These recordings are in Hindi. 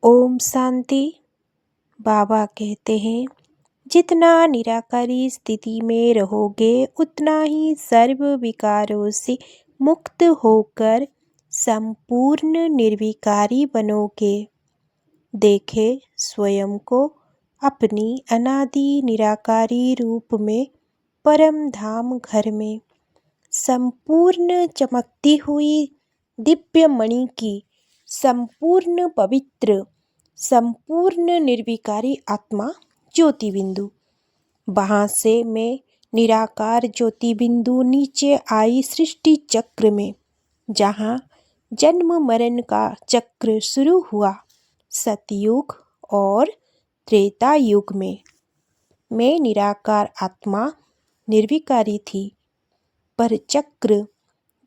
ओम शांति। बाबा कहते हैं, जितना निराकारी स्थिति में रहोगे उतना ही सर्व विकारों से मुक्त होकर संपूर्ण निर्विकारी बनोगे। देखे स्वयं को अपनी अनादि निराकारी रूप में परम धाम घर में संपूर्ण चमकती हुई दिव्य मणि की संपूर्ण पवित्र संपूर्ण निर्विकारी आत्मा ज्योति बिंदु। वहाँ से मैं निराकार ज्योति बिंदु नीचे आई सृष्टि चक्र में, जहाँ जन्म मरण का चक्र शुरू हुआ सतयुग और त्रेता युग में। मैं निराकार आत्मा निर्विकारी थी, पर चक्र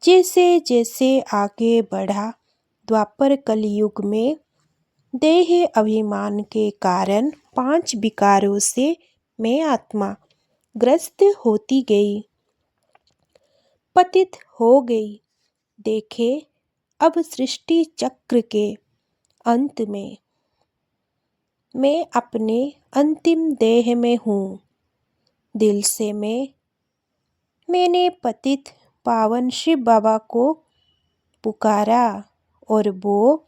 जैसे जैसे आगे बढ़ा द्वापर कलयुग में देह अभिमान के कारण 5 विकारों से मैं आत्मा ग्रस्त होती गई, पतित हो गई। देखे अब सृष्टि चक्र के अंत में मैं अपने अंतिम देह में हूँ। दिल से मैंने पतित पावन शिव बाबा को पुकारा और वो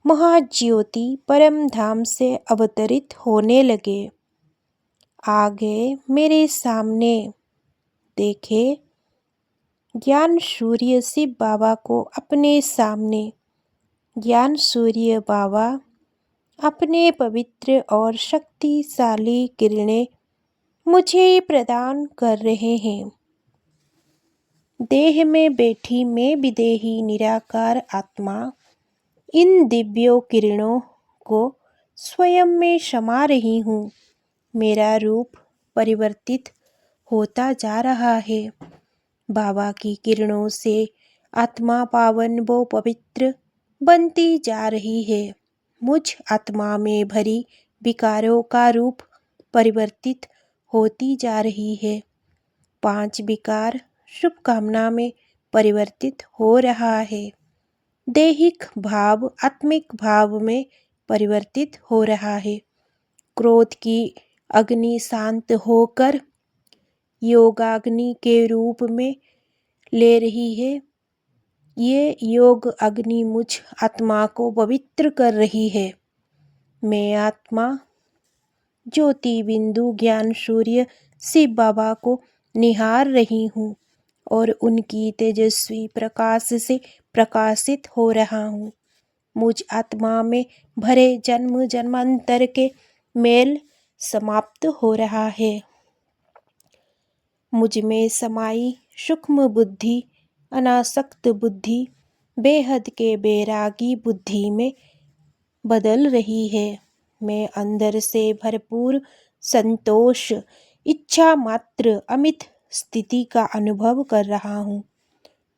महाज्योति परम धाम से अवतरित होने लगे। आ गए मेरे सामने। देखे ज्ञान सूर्य शिव बाबा को अपने सामने। ज्ञान सूर्य बाबा अपने पवित्र और शक्तिशाली किरणें मुझे प्रदान कर रहे हैं। देह में बैठी मैं विदेही निराकार आत्मा इन दिव्यों किरणों को स्वयं में समा रही हूँ। मेरा रूप परिवर्तित होता जा रहा है। बाबा की किरणों से आत्मा पावन व पवित्र बनती जा रही है। मुझ आत्मा में भरी विकारों का रूप परिवर्तित होती जा रही है। 5 विकार शुभकामना में परिवर्तित हो रहा है। दैहिक भाव आत्मिक भाव में परिवर्तित हो रहा है। क्रोध की अग्नि शांत होकर योगाग्नि के रूप में ले रही है। ये योग अग्नि मुझ आत्मा को पवित्र कर रही है। मैं आत्मा ज्योति बिंदु ज्ञान सूर्य शिव बाबा को निहार रही हूँ और उनकी तेजस्वी प्रकाश से प्रकाशित हो रहा हूँ। मुझ आत्मा में भरे जन्म जन्मांतर के मेल समाप्त हो रहा है। मुझ में समाई सूक्ष्म बुद्धि अनासक्त बुद्धि बेहद के बैरागी बुद्धि में बदल रही है। मैं अंदर से भरपूर संतोष इच्छा मात्र अमित स्थिति का अनुभव कर रहा हूँ।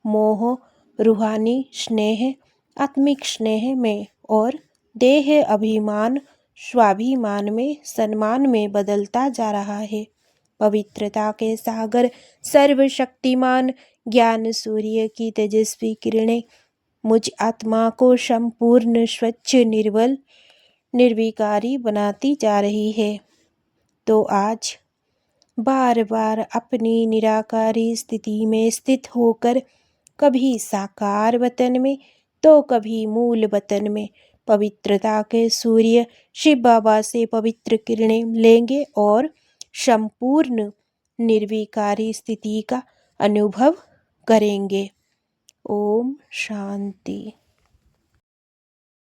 मोह रूहानी स्नेह आत्मिक स्नेह में और देह अभिमान स्वाभिमान में सम्मान में बदलता जा रहा है। पवित्रता के सागर सर्वशक्तिमान ज्ञान सूर्य की तेजस्वी किरणें मुझ आत्मा को संपूर्ण स्वच्छ निर्मल निर्विकारी बनाती जा रही है। तो आज बार बार अपनी निराकारी स्थिति में स्थित होकर कभी साकार वतन में तो कभी मूल वतन में पवित्रता के सूर्य शिव बाबा से पवित्र किरणें लेंगे और संपूर्ण निर्विकारी स्थिति का अनुभव करेंगे। ओम शांति।